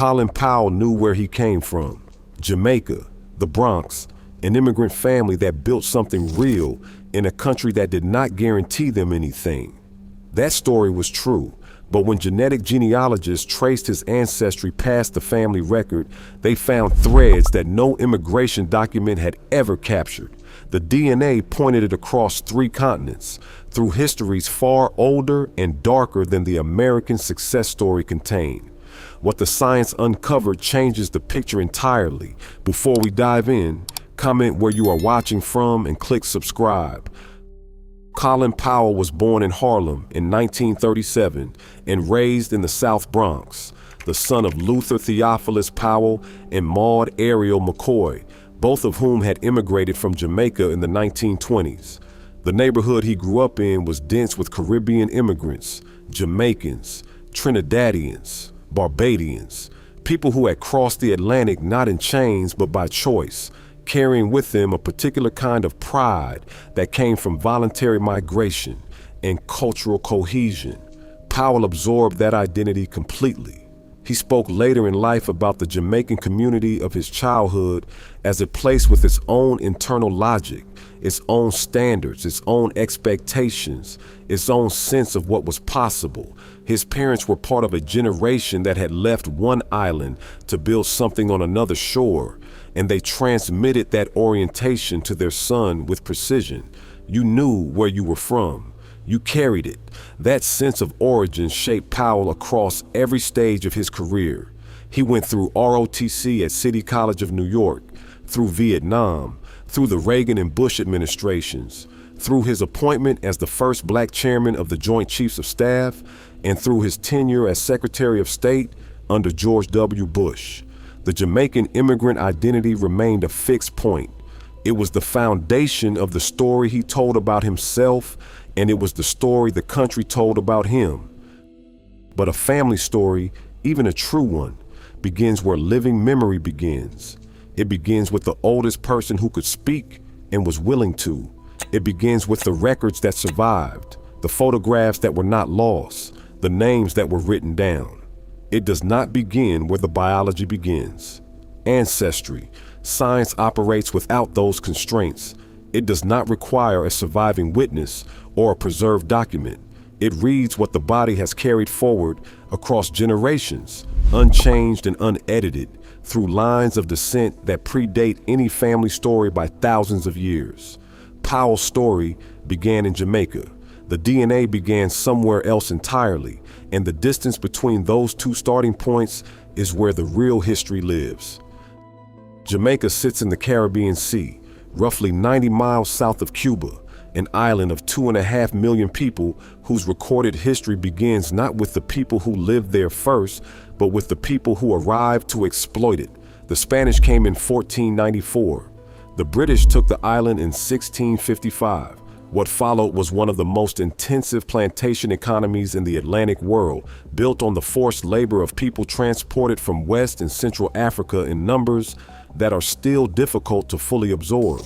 Colin Powell knew where he came from. Jamaica, the Bronx, an immigrant family that built something real in a country that did not guarantee them anything. That story was true, but when genetic genealogists traced his ancestry past the family record, they found threads that no immigration document had ever captured. The DNA pointed it across 3 continents, through histories far older and darker than the American success story contained. What the science uncovered changes the picture entirely. Before we dive in, comment where you are watching from and click subscribe. Colin Powell was born in Harlem in 1937 and raised in the South Bronx, the son of Luther Theophilus Powell and Maud Ariel McCoy, both of whom had immigrated from Jamaica in the 1920s. The neighborhood he grew up in was dense with Caribbean immigrants, Jamaicans, Trinidadians, Barbadians, people who had crossed the Atlantic not in chains but by choice, carrying with them a particular kind of pride that came from voluntary migration and cultural cohesion. Powell absorbed that identity completely. He spoke later in life about the Jamaican community of his childhood as a place with its own internal logic, its own standards, its own expectations, its own sense of what was possible. His parents were part of a generation that had left one island to build something on another shore, and they transmitted that orientation to their son with precision. You knew where you were from. You carried it. That sense of origin shaped Powell across every stage of his career. He went through ROTC at City College of New York, through Vietnam, through the Reagan and Bush administrations, through his appointment as the first Black chairman of the Joint Chiefs of Staff, and through his tenure as Secretary of State under George W. Bush. The Jamaican immigrant identity remained a fixed point. It was the foundation of the story he told about himself, and it was the story the country told about him. But a family story, even a true one, begins where living memory begins. It begins with the oldest person who could speak and was willing to. It begins with the records that survived, the photographs that were not lost, the names that were written down. It does not begin where the biology begins. Ancestry. Science operates without those constraints. It does not require a surviving witness or a preserved document. It reads what the body has carried forward across generations, unchanged and unedited, through lines of descent that predate any family story by thousands of years. Powell's story began in Jamaica. The DNA began somewhere else entirely, and the distance between those 2 starting points is where the real history lives. Jamaica sits in the Caribbean Sea, roughly 90 miles south of Cuba, an island of 2.5 million people whose recorded history begins not with the people who lived there first, but with the people who arrived to exploit it. The Spanish came in 1494. The British took the island in 1655. What followed was one of the most intensive plantation economies in the Atlantic world, built on the forced labor of people transported from West and Central Africa in numbers that are still difficult to fully absorb.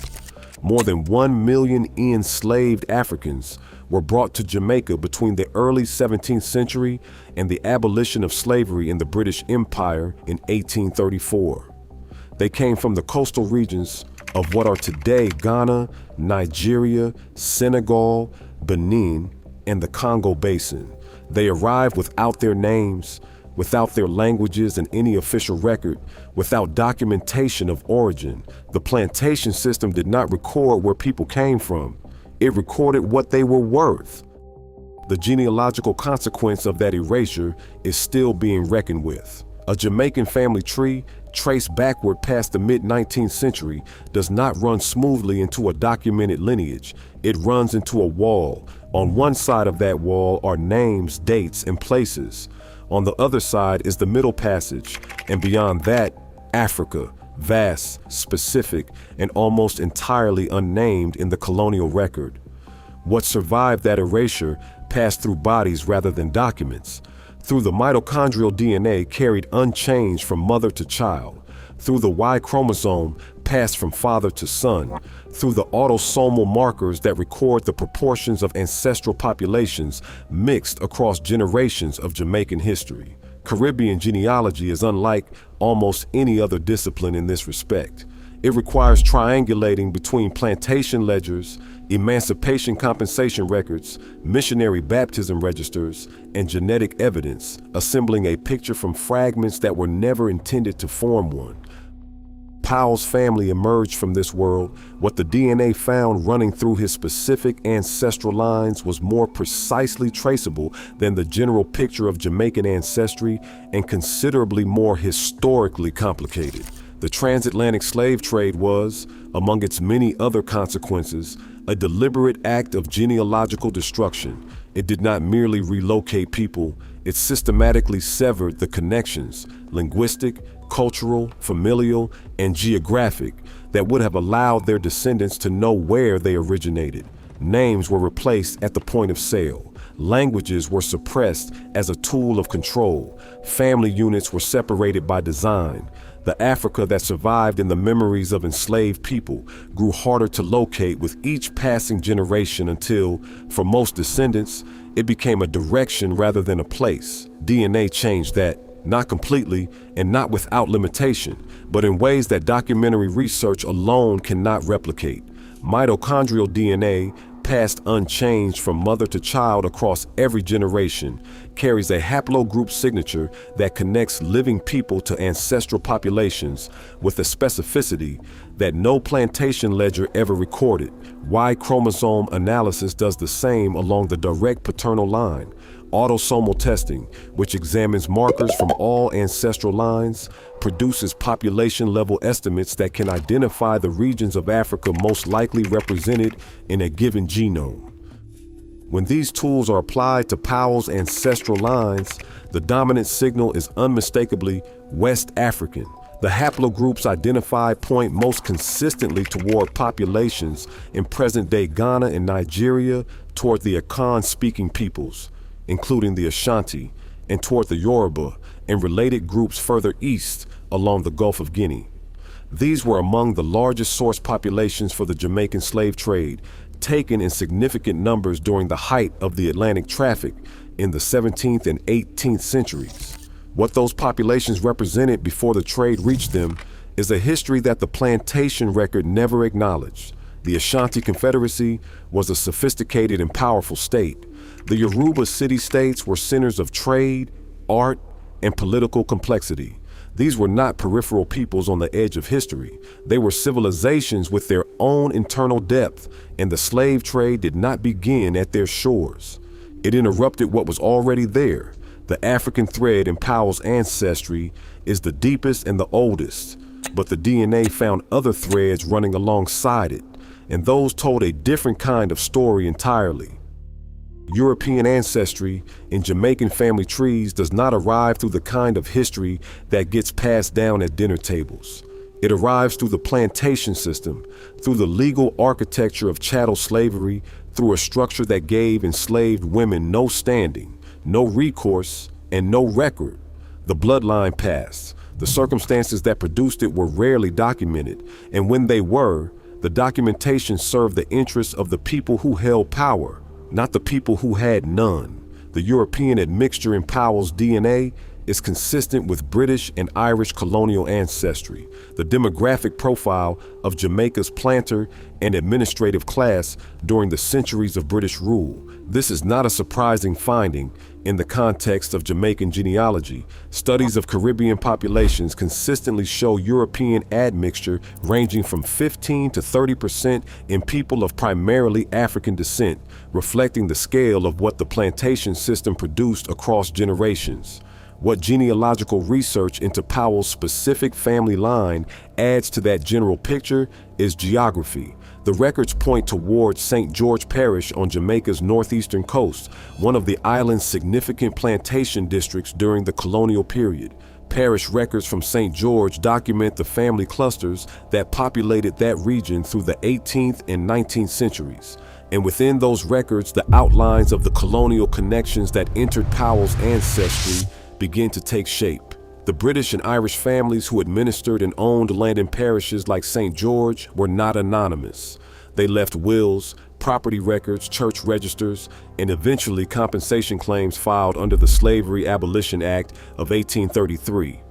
More than 1 million enslaved Africans were brought to Jamaica between the early 17th century and the abolition of slavery in the British Empire in 1834. They came from the coastal regions of what are today Ghana, Nigeria, Senegal, Benin, and the Congo Basin. They arrived without their names, without their languages and any official record, without documentation of origin. The plantation system did not record where people came from. It recorded what they were worth. The genealogical consequence of that erasure is still being reckoned with. A Jamaican family tree, traced backward past the mid-19th century, does not run smoothly into a documented lineage. It runs into a wall. On one side of that wall are names, dates, and places. On the other side is the Middle Passage, and beyond that, Africa, vast, specific, and almost entirely unnamed in the colonial record. What survived that erasure passed through bodies rather than documents, through the mitochondrial DNA carried unchanged from mother to child, through the Y chromosome passed from father to son, through the autosomal markers that record the proportions of ancestral populations mixed across generations of Jamaican history. Caribbean genealogy is unlike almost any other discipline in this respect. It requires triangulating between plantation ledgers, emancipation compensation records, missionary baptism registers, and genetic evidence, assembling a picture from fragments that were never intended to form one. Powell's family emerged from this world. What the DNA found running through his specific ancestral lines was more precisely traceable than the general picture of Jamaican ancestry and considerably more historically complicated. The transatlantic slave trade was, among its many other consequences, a deliberate act of genealogical destruction. It did not merely relocate people, it systematically severed the connections, linguistic, cultural, familial, and geographic, that would have allowed their descendants to know where they originated. Names were replaced at the point of sale. Languages were suppressed as a tool of control. Family units were separated by design. The Africa that survived in the memories of enslaved people grew harder to locate with each passing generation until, for most descendants, it became a direction rather than a place. DNA changed that, not completely and not without limitation, but in ways that documentary research alone cannot replicate. Mitochondrial DNA, passed unchanged from mother to child across every generation, carries a haplogroup signature that connects living people to ancestral populations with a specificity that no plantation ledger ever recorded. Y chromosome analysis does the same along the direct paternal line. Autosomal testing, which examines markers from all ancestral lines, produces population-level estimates that can identify the regions of Africa most likely represented in a given genome. When these tools are applied to Powell's ancestral lines, the dominant signal is unmistakably West African. The haplogroups identified point most consistently toward populations in present-day Ghana and Nigeria, toward the Akan-speaking peoples, including the Ashanti, and toward the Yoruba and related groups further east along the Gulf of Guinea. These were among the largest source populations for the Jamaican slave trade, taken in significant numbers during the height of the Atlantic traffic in the 17th and 18th centuries. What those populations represented before the trade reached them is a history that the plantation record never acknowledged. The Ashanti Confederacy was a sophisticated and powerful state. The Yoruba city-states were centers of trade, art, and political complexity. These were not peripheral peoples on the edge of history. They were civilizations with their own internal depth, and the slave trade did not begin at their shores. It interrupted what was already there. The African thread in Powell's ancestry is the deepest and the oldest, but the DNA found other threads running alongside it, and those told a different kind of story entirely. European ancestry in Jamaican family trees does not arrive through the kind of history that gets passed down at dinner tables. It arrives through the plantation system, through the legal architecture of chattel slavery, through a structure that gave enslaved women no standing, no recourse, and no record. The bloodline passed. The circumstances that produced it were rarely documented, and when they were, the documentation served the interests of the people who held power, not the people who had none. The European admixture in Powell's DNA is consistent with British and Irish colonial ancestry. The demographic profile of Jamaica's planter and administrative class during the centuries of British rule. This is not a surprising finding in the context of Jamaican genealogy. Studies of Caribbean populations consistently show European admixture ranging from 15 to 30% in people of primarily African descent, reflecting the scale of what the plantation system produced across generations. What genealogical research into Powell's specific family line adds to that general picture is geography. The records point towards St. George Parish on Jamaica's northeastern coast, one of the island's significant plantation districts during the colonial period. Parish records from St. George document the family clusters that populated that region through the 18th and 19th centuries. And within those records, the outlines of the colonial connections that entered Powell's ancestry begin to take shape. The British and Irish families who administered and owned land in parishes like St. George were not anonymous. They left wills, property records, church registers, and eventually compensation claims filed under the Slavery Abolition Act of 1833.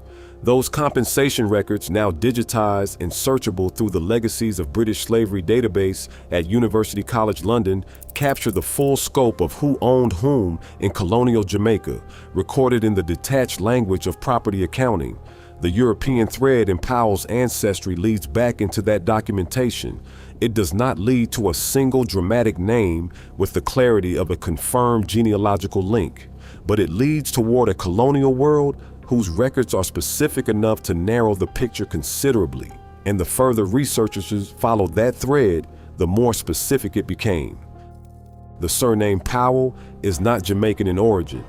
Those compensation records, now digitized and searchable through the Legacies of British Slavery database at University College London, capture the full scope of who owned whom in colonial Jamaica, recorded in the detached language of property accounting. The European thread in Powell's Ancestry leads back into that documentation. It does not lead to a single dramatic name with the clarity of a confirmed genealogical link, but it leads toward a colonial world whose records are specific enough to narrow the picture considerably. And the further researchers followed that thread, the more specific it became. The surname Powell is not Jamaican in origin.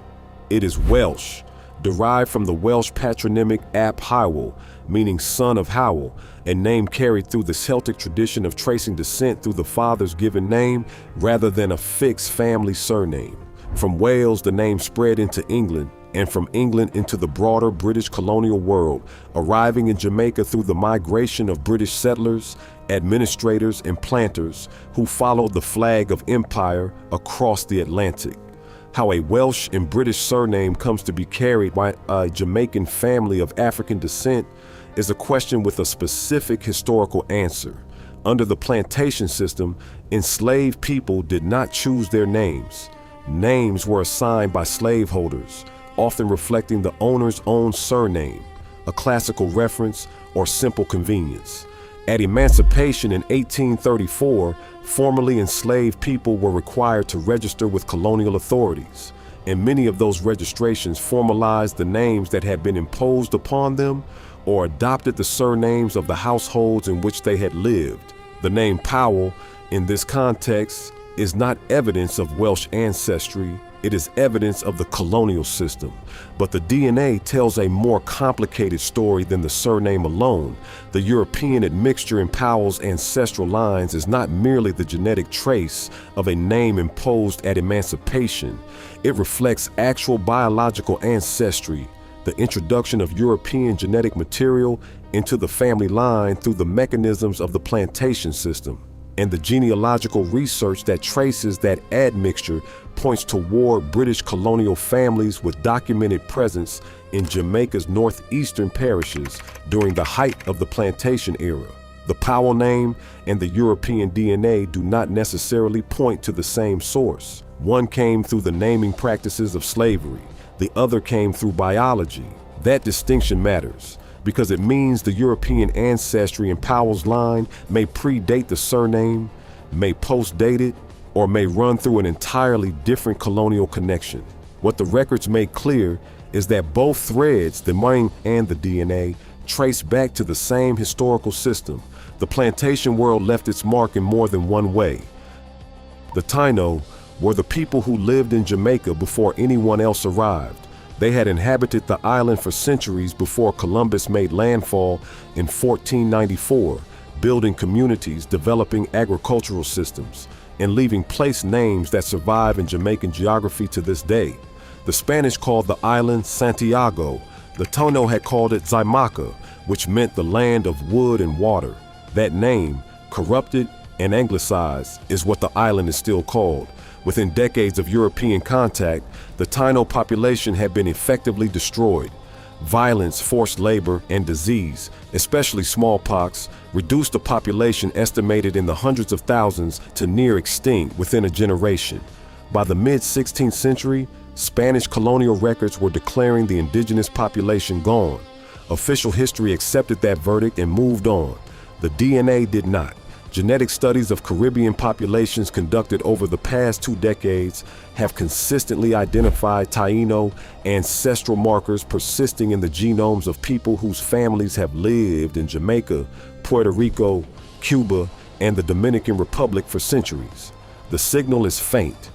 It is Welsh, derived from the Welsh patronymic Ap Hywel, meaning son of Howell, a name carried through the Celtic tradition of tracing descent through the father's given name rather than a fixed family surname. From Wales, the name spread into England, and from England into the broader British colonial world, arriving in Jamaica through the migration of British settlers, administrators, and planters who followed the flag of empire across the Atlantic. How a Welsh and British surname comes to be carried by a Jamaican family of African descent is a question with a specific historical answer. Under the plantation system, enslaved people did not choose their names. Names were assigned by slaveholders, often reflecting the owner's own surname, a classical reference or simple convenience. At emancipation in 1834, formerly enslaved people were required to register with colonial authorities, and many of those registrations formalized the names that had been imposed upon them or adopted the surnames of the households in which they had lived. The name Powell, in this context, is not evidence of Welsh ancestry. It is evidence of the colonial system, but the DNA tells a more complicated story than the surname alone. The European admixture in Powell's ancestral lines is not merely the genetic trace of a name imposed at emancipation. It reflects actual biological ancestry, the introduction of European genetic material into the family line through the mechanisms of the plantation system. And the genealogical research that traces that admixture points toward British colonial families with documented presence in Jamaica's northeastern parishes during the height of the plantation era. The Powell name and the European DNA do not necessarily point to the same source. One came through the naming practices of slavery, the other came through biology. That distinction matters, because it means the European ancestry in Powell's line may predate the surname, may post-date it, or may run through an entirely different colonial connection. What the records make clear is that both threads, the name and the DNA, trace back to the same historical system. The plantation world left its mark in more than one way. The Taíno were the people who lived in Jamaica before anyone else arrived. They had inhabited the island for centuries before Columbus made landfall in 1494, building communities, developing agricultural systems, and leaving place names that survive in Jamaican geography to this day. The Spanish called the island Santiago. The Taíno had called it Jamaica, which meant the land of wood and water. That name, corrupted and anglicized, is what the island is still called. Within decades of European contact, the Taíno population had been effectively destroyed. Violence, forced labor, and disease, especially smallpox, reduced the population estimated in the hundreds of thousands to near extinct within a generation. By the mid-16th century, Spanish colonial records were declaring the indigenous population gone. Official history accepted that verdict and moved on. The DNA did not. Genetic studies of Caribbean populations conducted over the past 2 decades have consistently identified Taíno ancestral markers persisting in the genomes of people whose families have lived in Jamaica, Puerto Rico, Cuba, and the Dominican Republic for centuries. The signal is faint.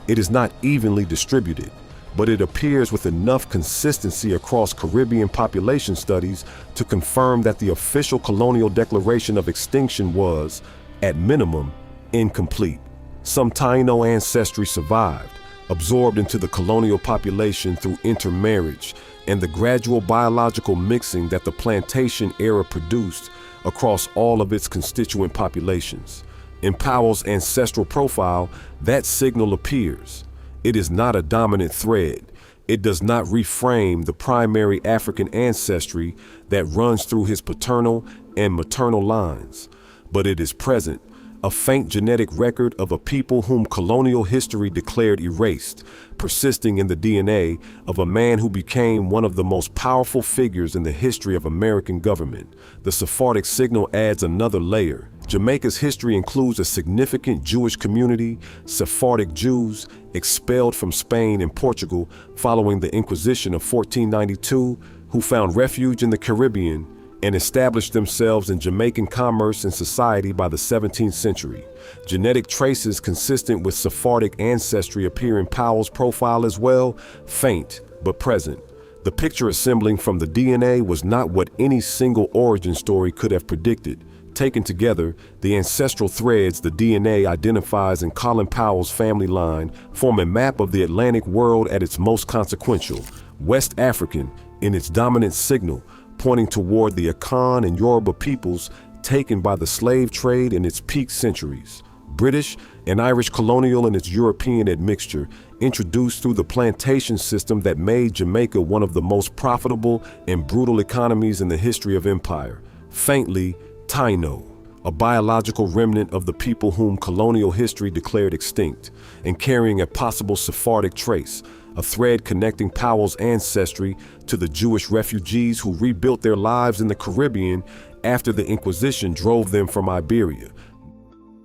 It is not evenly distributed, but it appears with enough consistency across Caribbean population studies to confirm that the official colonial declaration of extinction was, at minimum, incomplete. Some Taíno ancestry survived, absorbed into the colonial population through intermarriage and the gradual biological mixing that the plantation era produced across all of its constituent populations. In Powell's ancestral profile, that signal appears. It is not a dominant thread. It does not reframe the primary African ancestry that runs through his paternal and maternal lines, but it is present, a faint genetic record of a people whom colonial history declared erased, persisting in the DNA of a man who became one of the most powerful figures in the history of American government. The Sephardic signal adds another layer. Jamaica's history includes a significant Jewish community, Sephardic Jews, expelled from Spain and Portugal following the Inquisition of 1492, who found refuge in the Caribbean and established themselves in Jamaican commerce and society by the 17th century. Genetic traces consistent with Sephardic ancestry appear in Powell's profile as well, faint but present. The picture assembling from the DNA was not what any single origin story could have predicted. Taken together, the ancestral threads the DNA identifies in Colin Powell's family line form a map of the Atlantic world at its most consequential, West African in its dominant signal, pointing toward the Akan and Yoruba peoples taken by the slave trade in its peak centuries. British and Irish colonial in its European admixture, introduced through the plantation system that made Jamaica one of the most profitable and brutal economies in the history of empire. Faintly, Taíno, a biological remnant of the people whom colonial history declared extinct, and carrying a possible Sephardic trace, a thread connecting Powell's ancestry to the Jewish refugees who rebuilt their lives in the Caribbean after the Inquisition drove them from Iberia.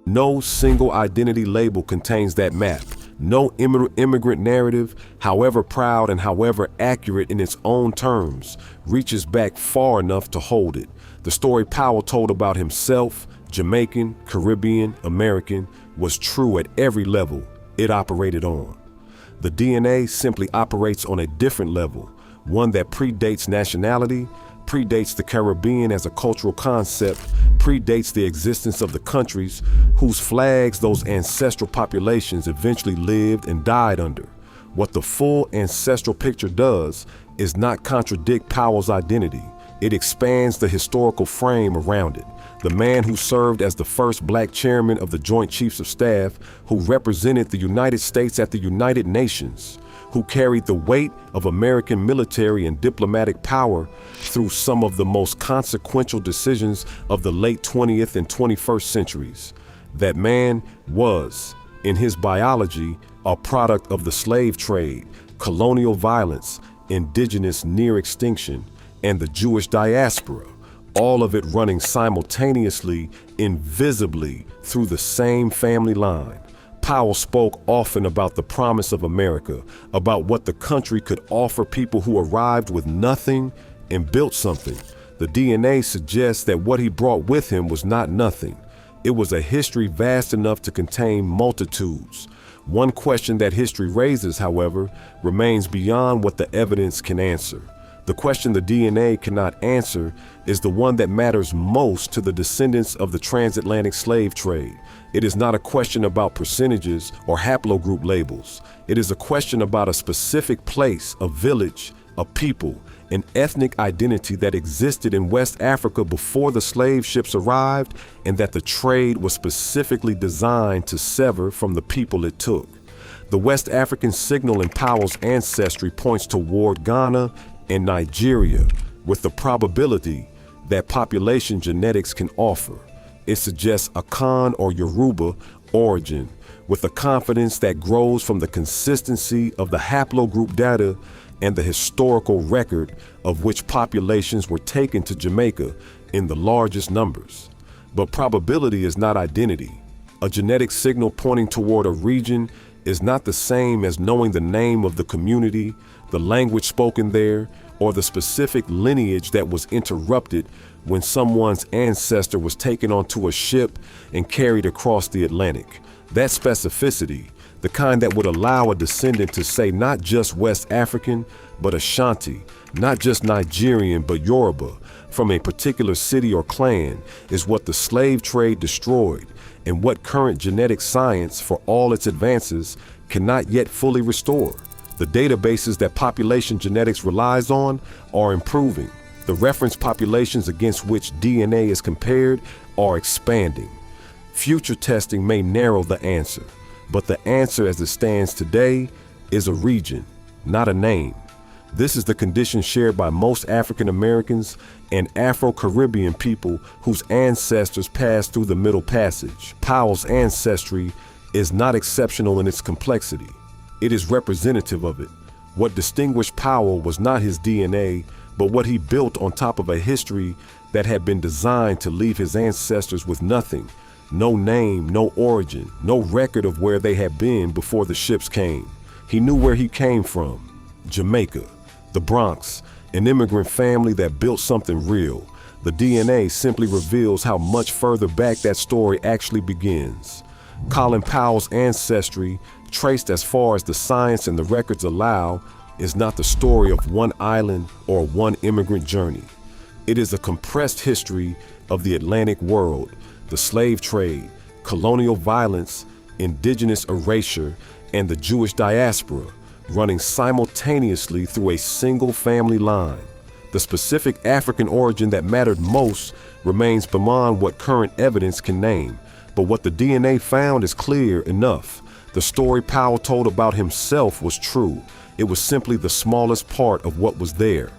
No single identity label contains that map. No immigrant narrative, however proud and however accurate in its own terms, reaches back far enough to hold it. The story Powell told about himself, Jamaican, Caribbean, American, was true at every level it operated on. The DNA simply operates on a different level, one that predates nationality, predates the Caribbean as a cultural concept, predates the existence of the countries whose flags those ancestral populations eventually lived and died under. What the full ancestral picture does is not contradict Powell's identity. It expands the historical frame around it. The man who served as the first black chairman of the Joint Chiefs of Staff, who represented the United States at the United Nations, who carried the weight of American military and diplomatic power through some of the most consequential decisions of the late 20th and 21st centuries. That man was, in his biology, a product of the slave trade, colonial violence, indigenous near extinction, and the Jewish diaspora, all of it running simultaneously, invisibly, through the same family line. Powell spoke often about the promise of America, about what the country could offer people who arrived with nothing and built something. The DNA suggests that what he brought with him was not nothing. It was a history vast enough to contain multitudes. One question that history raises, however, remains beyond what the evidence can answer. The question the DNA cannot answer is the one that matters most to the descendants of the transatlantic slave trade. It is not a question about percentages or haplogroup labels. It is a question about a specific place, a village, a people, an ethnic identity that existed in West Africa before the slave ships arrived, and that the trade was specifically designed to sever from the people it took. The West African signal in Powell's ancestry points toward Ghana and Nigeria, with the probability that population genetics can offer. It suggests Akan or Yoruba origin, with a confidence that grows from the consistency of the haplogroup data and the historical record of which populations were taken to Jamaica in the largest numbers. But probability is not identity. A genetic signal pointing toward a region is not the same as knowing the name of the community, the language spoken there, or the specific lineage that was interrupted when someone's ancestor was taken onto a ship and carried across the Atlantic. That specificity, the kind that would allow a descendant to say not just West African, but Ashanti, not just Nigerian, but Yoruba, from a particular city or clan, is what the slave trade destroyed, and what current genetic science, for all its advances, cannot yet fully restore. The databases that population genetics relies on are improving. The reference populations against which DNA is compared are expanding. Future testing may narrow the answer, but the answer as it stands today is a region, not a name. This is the condition shared by most African Americans and Afro-Caribbean people whose ancestors passed through the Middle Passage. Powell's ancestry is not exceptional in its complexity. It is representative of it. What distinguished Powell was not his DNA, but what he built on top of a history that had been designed to leave his ancestors with nothing. No name, no origin, no record of where they had been before the ships came. He knew where he came from. Jamaica, the Bronx, an immigrant family that built something real. The DNA simply reveals how much further back that story actually begins. Colin Powell's ancestry, traced as far as the science and the records allow, is not the story of one island or one immigrant journey. It is a compressed history of the Atlantic world, the slave trade, colonial violence, indigenous erasure, and the Jewish diaspora, running simultaneously through a single family line. The specific African origin that mattered most remains beyond what current evidence can name, but what the DNA found is clear enough. The story Powell told about himself was true. It was simply the smallest part of what was there.